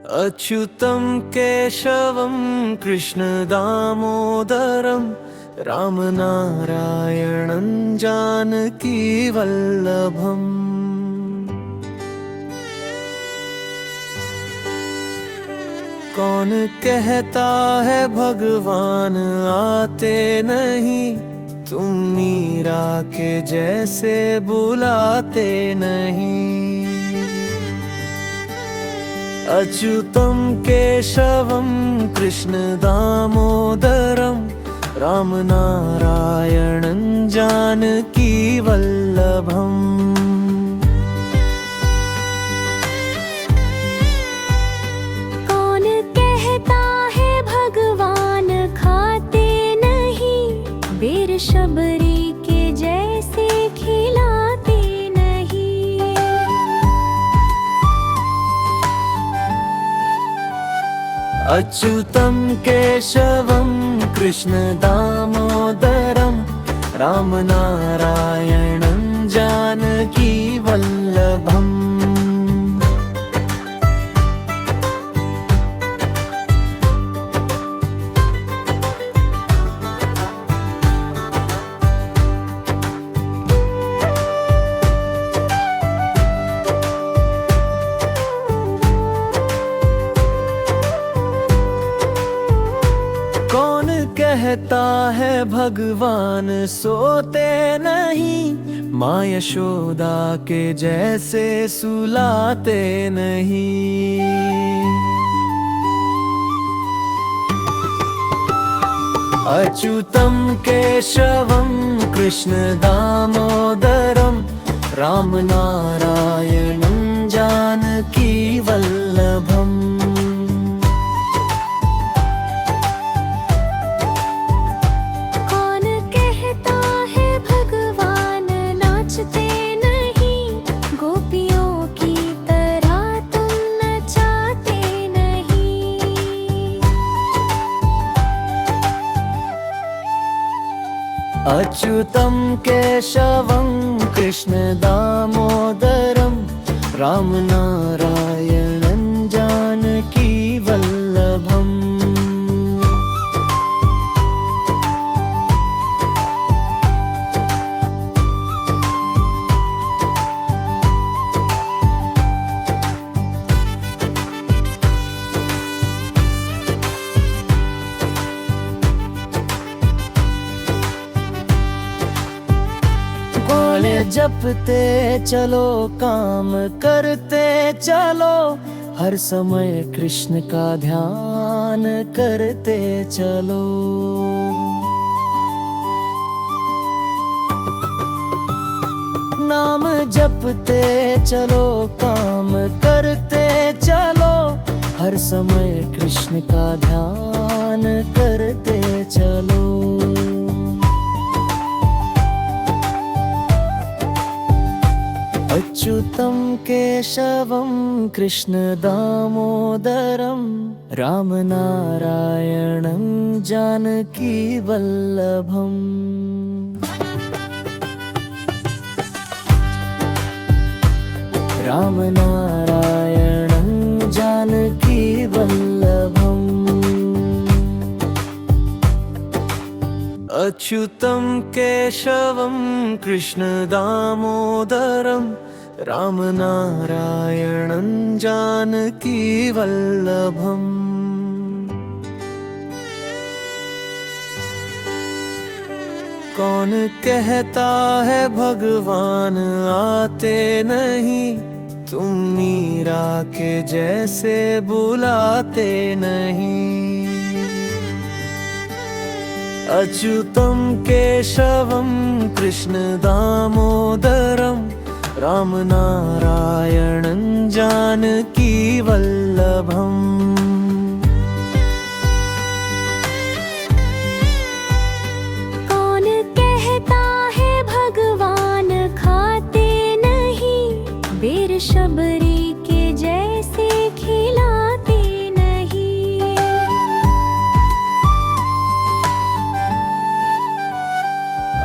अच्युतं केशवं कृष्णदामोदरं रामनारायणं जानकीवल्लभम्। कौन कहता है भगवान आते नहीं, तुम मीरा के जैसे बुलाते नहीं। अच्युतं केशवं कृष्णदामोदरं रामनारायणं जानकीवल्लभम्। कौन कहता है भगवान खाते नहीं, बेर शबरी के जैसे खिलाते नहीं। अच्युतं केशवं कृष्णदामोदरं रामनारायणं जानकीवल्लभम्। कौन कहता है भगवान सोते नहीं, माँ यशोदा के जैसे सुलाते नहीं। अच्युतं केशवं कृष्णदामोदरं रामनारायणं जानकीवल्लभम्। कौन कहता है भगवान नाचते नहीं, गोपियों की तरह तुम नचाते नहीं। अच्युतं केशवं कृष्णदामोदरं रामनारायणं जानकीवल्लभम्। बोले जपते चलो काम करते चलो, हर समय कृष्ण का ध्यान करते चलो। नाम जपते चलो काम करते चलो, हर समय कृष्ण का ध्यान करते चलो। अच्युतं केशवं कृष्णदामोदरं रामनारायणं जानकीवल्लभम्। रामनारायणं जानकीवल्लभम्। अच्युतं केशवं कृष्णदामोदरं रामनारायणं जानकीवल्लभम्। कौन कहता है भगवान आते नहीं, तुम मीरा के जैसे बुलाते नहीं। अच्युतं केशवं कृष्णदामोदरं रामनारायणं जानकीवल्लभम्। कौन कहता है भगवान खाते नहीं, बेर शबरी के जैसे खिलाते नहीं।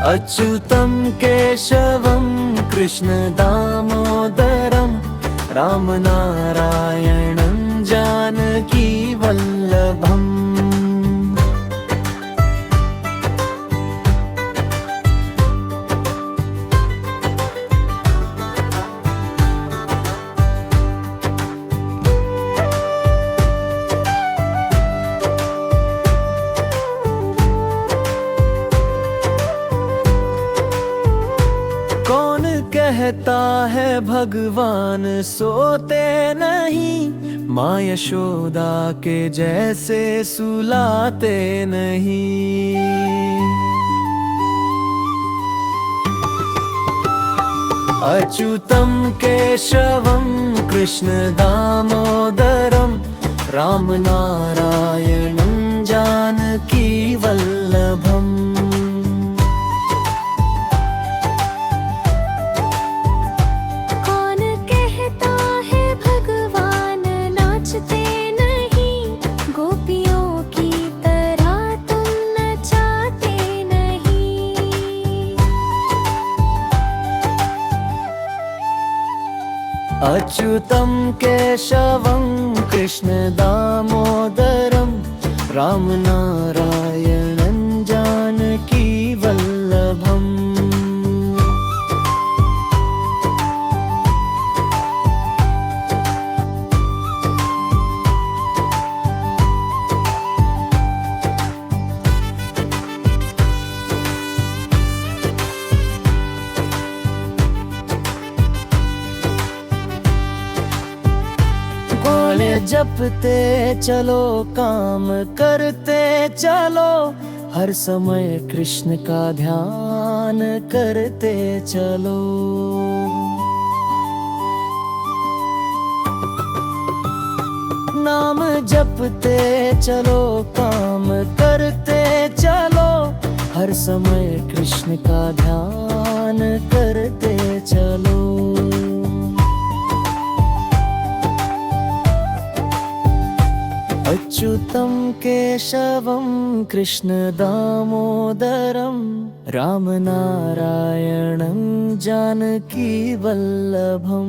अच्युतं केशवं कृष्णदामोदरं रामनारायणं जानकीवल्लभम्। जानकी वल्लभम। कौन कहता है भगवान सोते नहीं, माँ यशोदा के जैसे सुलाते नहीं। अच्युतम केशवम कृष्ण दामोदरम, राम नारायणं जानकी वल्लभम। कौन कहता है भगवान नाचते नहीं, गोपियों की तरह तुम नचाते नहीं। अच्युतम केशवम कृष्ण दामोदरम, राम नारायणं जानकी वल्लभम। बोले जपते चलो काम करते चलो, हर समय कृष्ण का ध्यान करते चलो। नाम जपते चलो काम करते चलो, हर समय कृष्ण का ध्यान करते चलो। अच्युतम केशवम कृष्ण दामोदरम, राम नारायणं जानकी वल्लभम।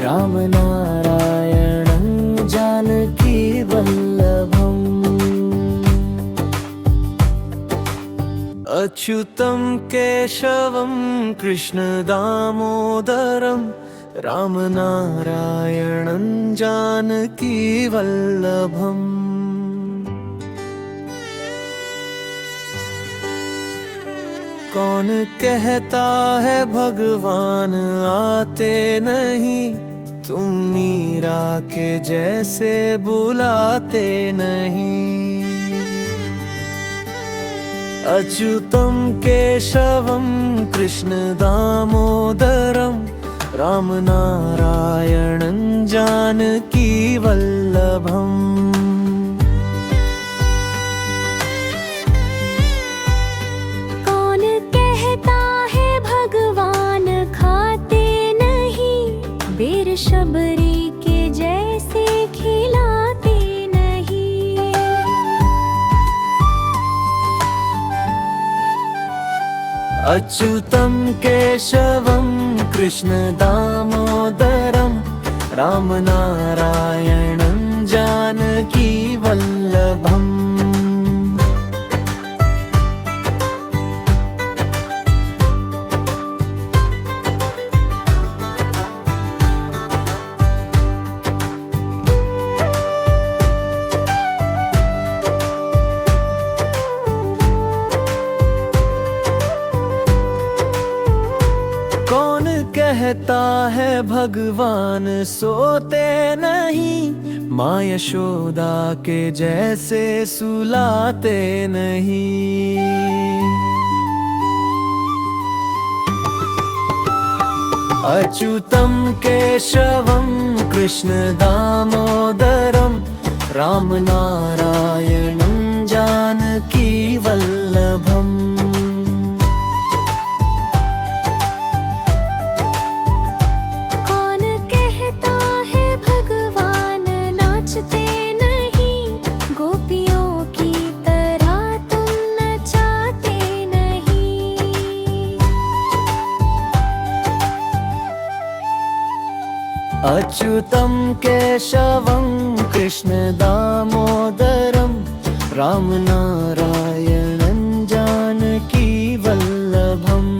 राम नारायणं जानकी वल्लभम। अच्युतम केशवम कृष्ण दामोदरम, राम नारायणं जानकी वल्लभम। कौन कहता है भगवान आते नहीं, तुम मीरा के जैसे बुलाते नहीं। अच्युतम केशवम कृष्ण दामोदरम, राम नारायणं जानकी वल्लभम। कौन कहता है भगवान खाते नहीं, बेर शबरी के जैसे खिलाते नहीं। अच्युतम केशवम कृष्ण दामोदरम, राम नारायणं जानकी वल्लभम। कौन कहता है भगवान सोते नहीं, माँ यशोदा के जैसे सुलाते नहीं। अच्युतम केशवम कृष्ण दामोदरम, राम नारायणं जानकी वल्लभम। कौन कहता है भगवान नाचते नहीं, गोपियों की तरह तुम नचाते नहीं। अच्युतं केशवं कृष्ण दामोदरं रामनारायणं जानकी वल्लभम्।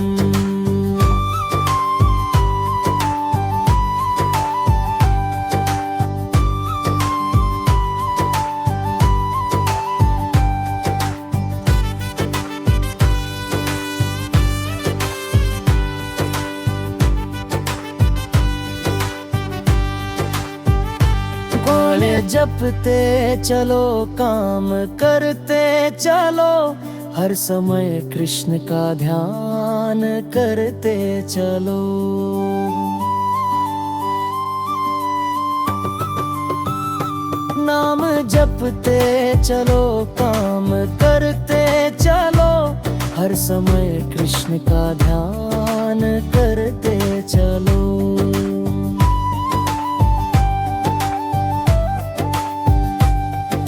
जपते चलो काम करते चलो, हर समय कृष्ण का ध्यान करते चलो। नाम जपते चलो काम करते चलो, हर समय कृष्ण का ध्यान करते चलो।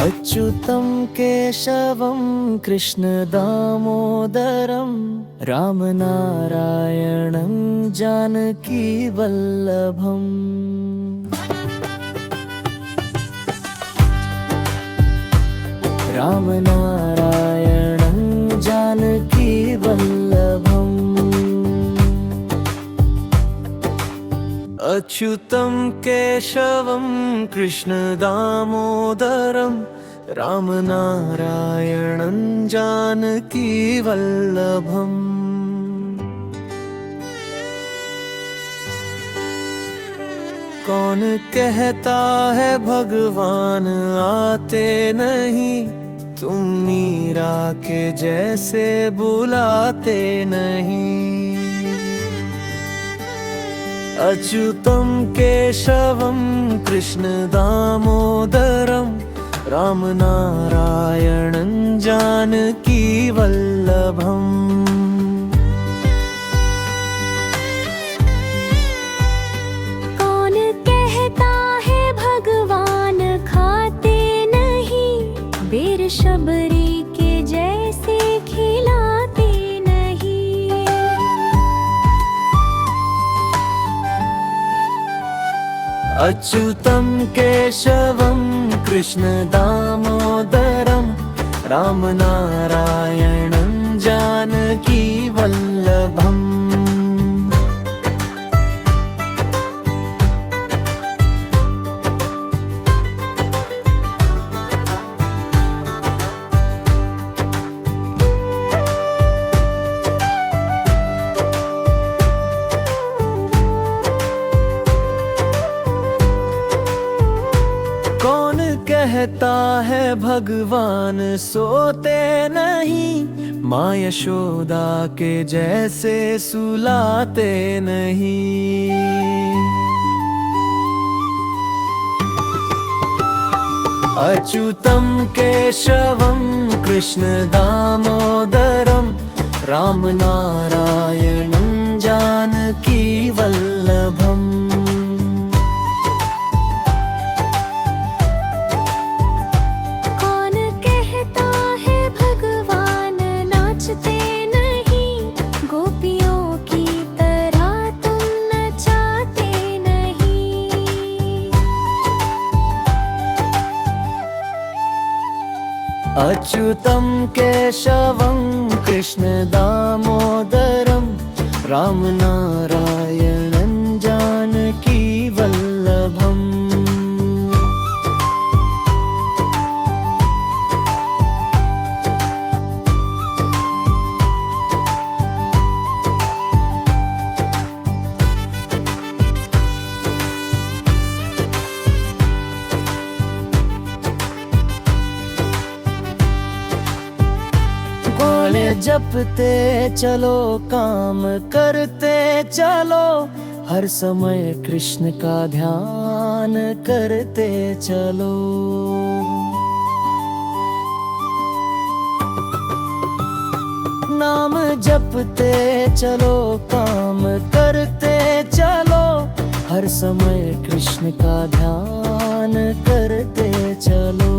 अच्युतं केशवं कृष्ण दामोदरं रामनारायणं जानकी वल्लभम्। रामनारायणं जानकी वल्लभम्। अच्युतं केशवं कृष्ण दामोदरं रामनारायणं जानकी वल्लभम्। कौन कहता है भगवान आते नहीं, तुम मीरा के जैसे बुलाते नहीं। अच्युतं केशवं कृष्ण दामोदरं रामनारायणं जानकी वल्लभम्। कौन कहता है भगवान खाते नहीं, बेर शबरी के जैसे खिलाते नहीं। अच्युतं केशवं कृष्ण दामोदरं रामनारायणं जानकी वल्लभम्। कौन कहता है भगवान सोते नहीं, माँ यशोदा के जैसे सुलाते नहीं। अच्युतं केशवं कृष्ण दामोदरं रामनारायणं जानकी वल्लभम्। अच्युतं केशवं कृष्ण दामोदरं रामनारायणं जानकी वल्लभम्। जपते चलो काम करते चलो, हर समय कृष्ण का ध्यान करते चलो। नाम जपते चलो काम करते चलो, हर समय कृष्ण का ध्यान करते चलो।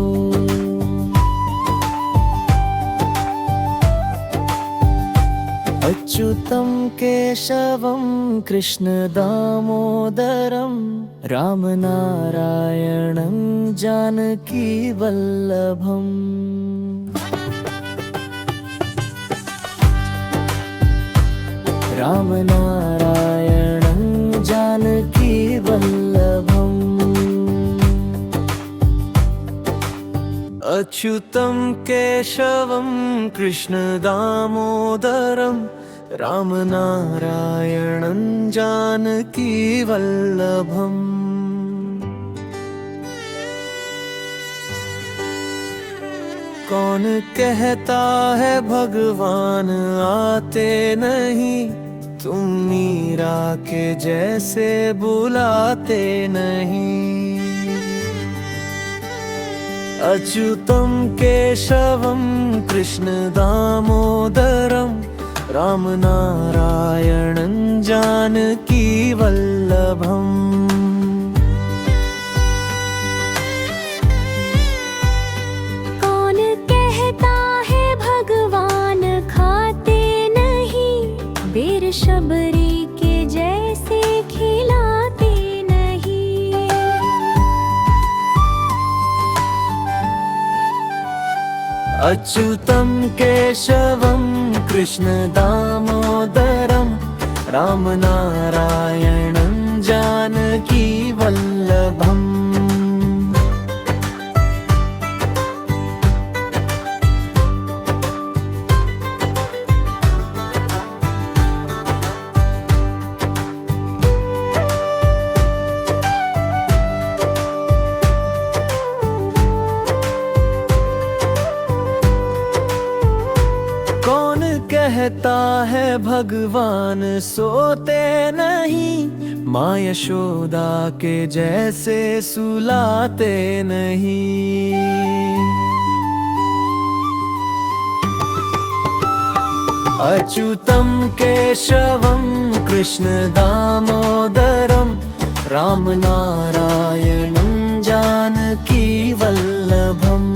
अच्युतं केशवं कृष्णदामोदरं रामनारायणं जानकीवल्लभम् रामनारायणं जानकीवल्लभम् अच्युतं केशवं कृष्णदामोदरं रामनारायणं जानकीवल्लभम् कौन कहता है भगवान आते नहीं, तुम मीरा के जैसे बुलाते नहीं। अच्युतं केशवं कृष्णदामोदरं रामनारायणं जानकीवल्लभम् कौन कहता है भगवान खाते नहीं, बेर शबरी के जैसे खिलाते नहीं। अच्युतं केशवं कृष्णदामोदरं रामनारायणं जानकीवल्लभम् कौन कहता है भगवान सोते नहीं, माँ यशोदा के जैसे सुलाते नहीं। अच्युतं केशवं कृष्णदामोदरं रामनारायणं जानकीवल्लभम्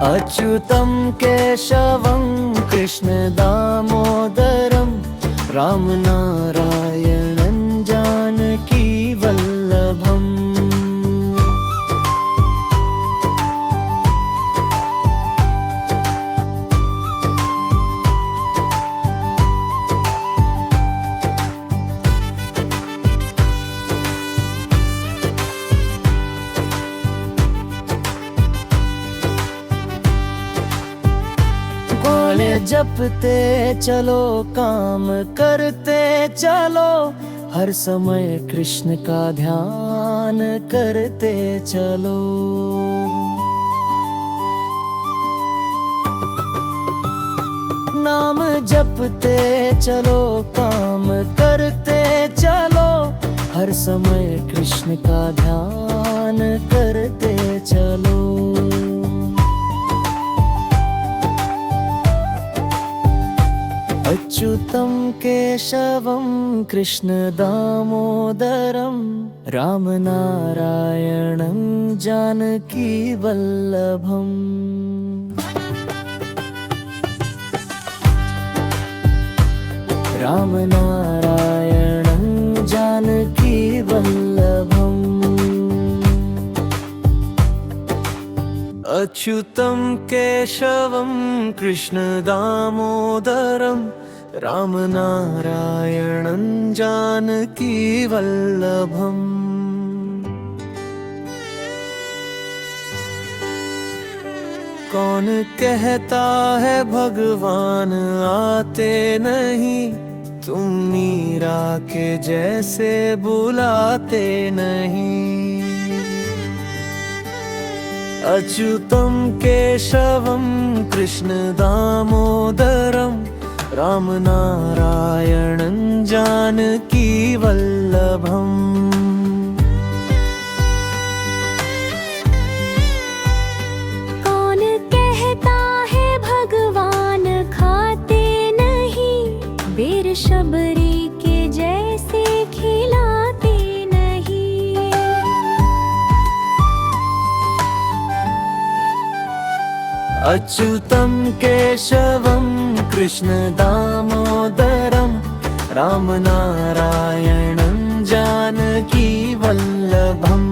अच्युतं केशवं कृष्णदामोदरं रामनारायणं जानकीवल्लभम् जपते चलो काम करते चलो, हर समय कृष्ण का ध्यान करते चलो। नाम जपते चलो काम करते चलो, हर समय कृष्ण का ध्यान करते चलो। अच्युतं केशवं कृष्णदामोदरं रामनारायणं जानकीवल्लभम् रामनारायणं जानकीवल्लभम् अच्युतं केशवं कृष्णदामोदरं रामनारायणं जानकीवल्लभम् कौन कहता है भगवान आते नहीं, तुम मीरा के जैसे बुलाते नहीं। अच्युतं केशवं कृष्णदामोदरं रामनारायणं जानकीवल्लभम् शबरी के जैसे खिलाते नहीं। अच्युतं केशवं कृष्ण दामोदरं राम नारायणं जानकी वल्लभम्।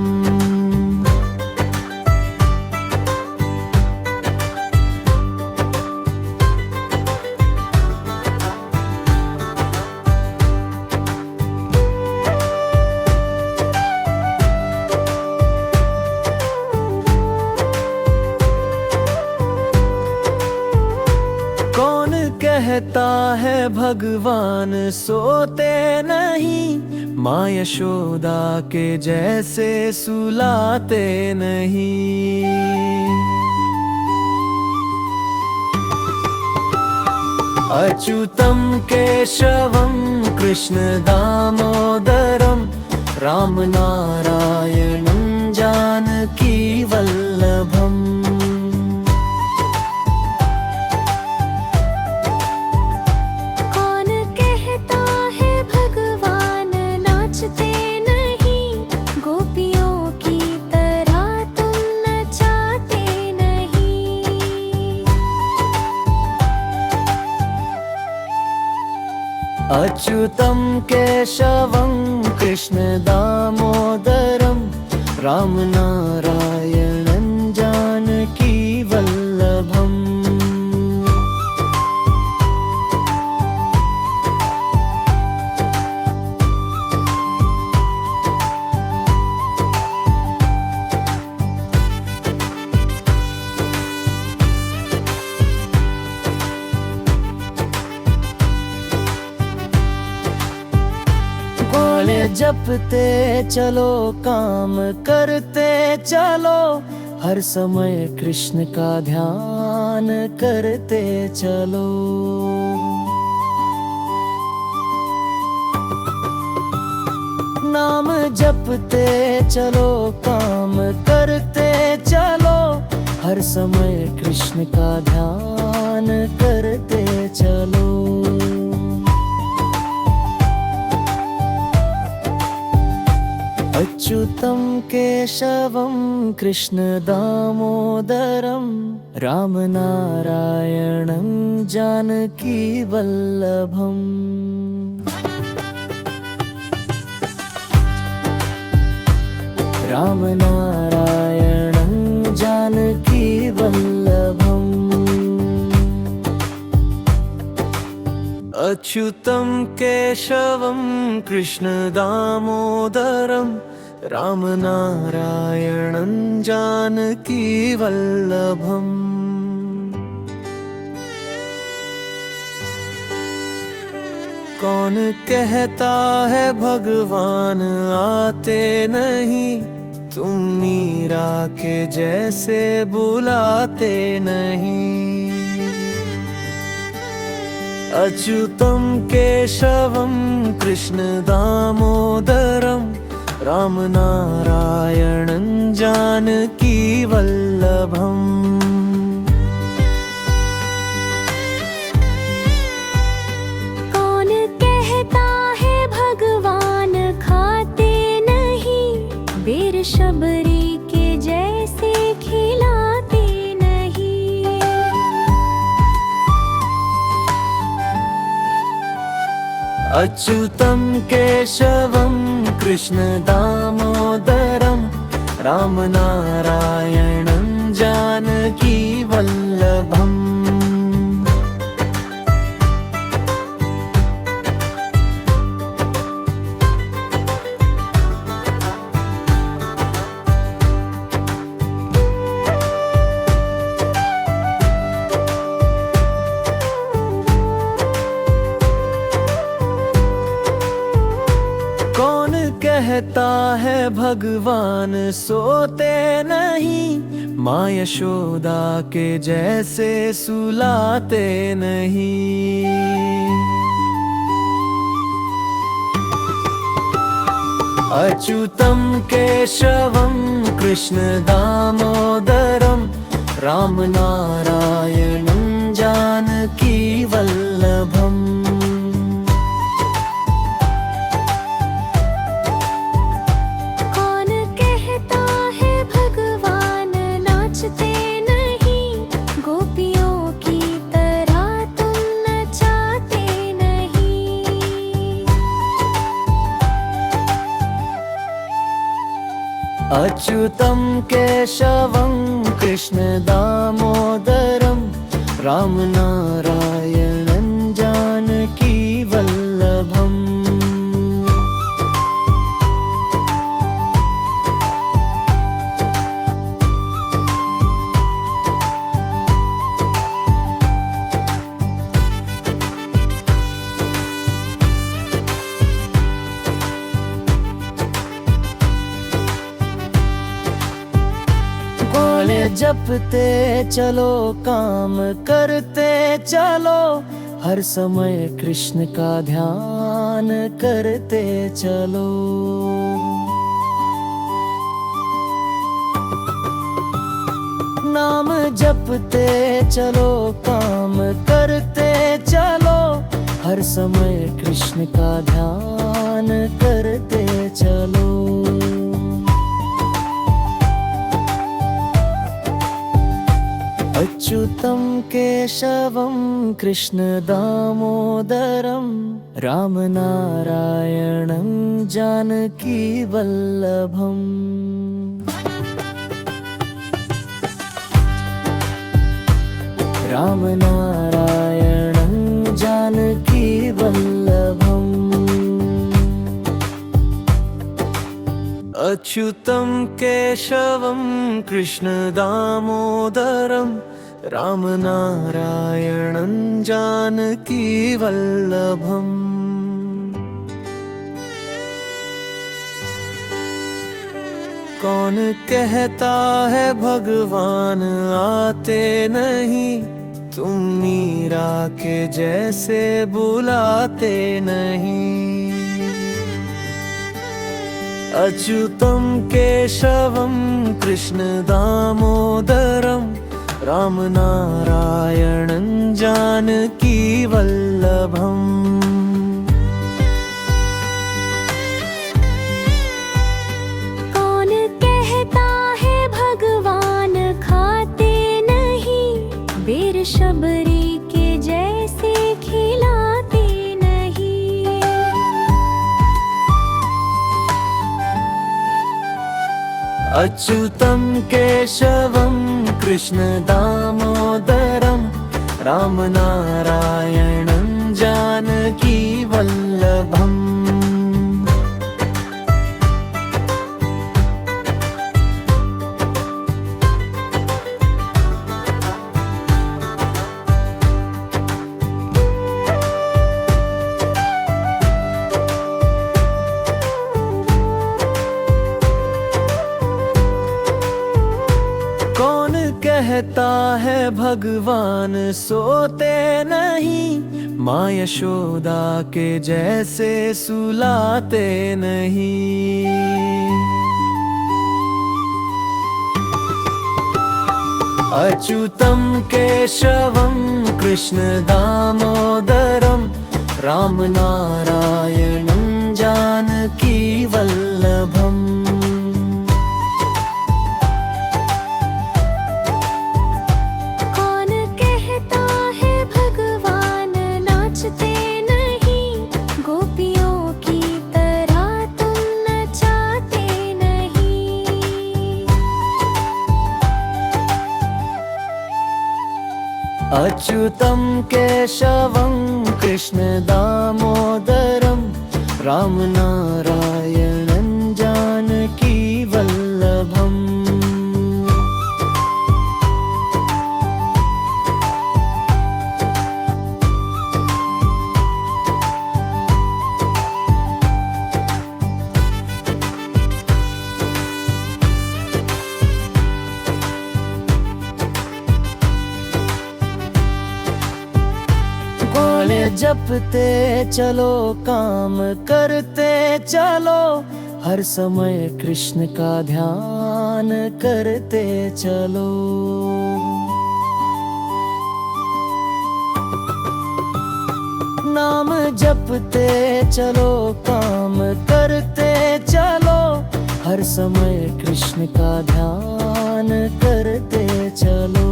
कौन कहता है भगवान सोते नहीं, माँ यशोदा के जैसे सुलाते नहीं। अच्युतं केशवं कृष्ण दामोदरं राम नारायणं जानकी वल्लभम्। अच्युतं केशवं कृष्ण दामोदरं राम नारायणं जानकी वल्लभम्। जपते चलो काम करते चलो, हर समय कृष्ण का ध्यान करते चलो। नाम जपते चलो काम करते चलो, हर समय कृष्ण का ध्यान करते चलो। अच्युतं केशवं कृष्ण दामोदरं राम नारायणं जानकी वल्लभम्। राम नारायणं जानकी वल्लभम्। अच्युतं केशवं कृष्ण दामोदरं राम नारायणं जानकी वल्लभम्। कौन कहता है भगवान आते नहीं, तुम मीरा के जैसे बुलाते नहीं। अच्युतं केशवं कृष्ण दामोदरं राम नारायणं जानकी वल्लभम्। कौन कहता है भगवान खाते नहीं, वीर शबरी के जैसे खिलाते नहीं। अच्युतं केशवं कृष्ण दामोदरं राम नारायणं जानकी वल्लभम्। कहता है भगवान सोते नहीं, माँ यशोदा के जैसे सुलाते नहीं। अच्युतं केशवं कृष्ण दामोदरं राम नारायणं जानकी वल्लभम्। अच्युतं केशवं कृष्ण दामोदरं रामनारायणं जानकी वल्लभम्। बोले जपते चलो काम करते चलो, हर समय कृष्ण का ध्यान करते चलो। नाम जपते चलो काम करते चलो, हर समय कृष्ण का ध्यान करते चलो। अच्युतं केशवं कृष्ण दामोदरं रामनारायणं जानकी वल्लभम्। रामनारायणं जानकी वल्लभम्। अच्युतं केशवं कृष्ण दामोदरं रामनारायणं जानकी वल्लभम्। कौन कहता है भगवान आते नहीं, तुम मीरा के जैसे बुलाते नहीं। अच्युतं केशवं कृष्ण दामोदरं रामनारायणं जानकी वल्लभम्। कौन कहता है भगवान खाते नहीं, वीर शबरी के जैसे खिलाते नहीं। अच्युतं केशवं कृष्ण दामोदरं रामनारायणं जानकी वल्लभम्। कौन कहता है भगवान सोते नहीं, माँ यशोदा के जैसे सुलाते नहीं। अच्युतं केशवं कृष्ण दामोदरं रामनारायणं जानकी वल्लभम्। कौन कहता है भगवान नाचते नहीं, गोपियों की तरह तुम नचाते नहीं। अच्युतं केशवं कृष्ण दामोदरं रामनारायणं जानकी वल्लभम्। बोले जपते चलो काम करते चलो, हर समय कृष्ण का ध्यान करते चलो। नाम जपते चलो काम करते चलो, हर समय कृष्ण का ध्यान करते चलो।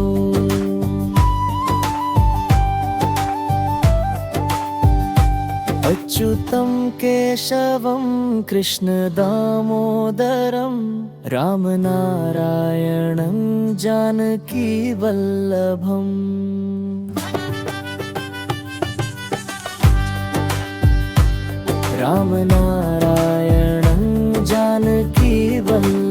अच्युत अच्युतं केशवं कृष्णदामोदरं रामनारायणं जानकीवल्लभम् रामनारायणं जानकीवल्लभम्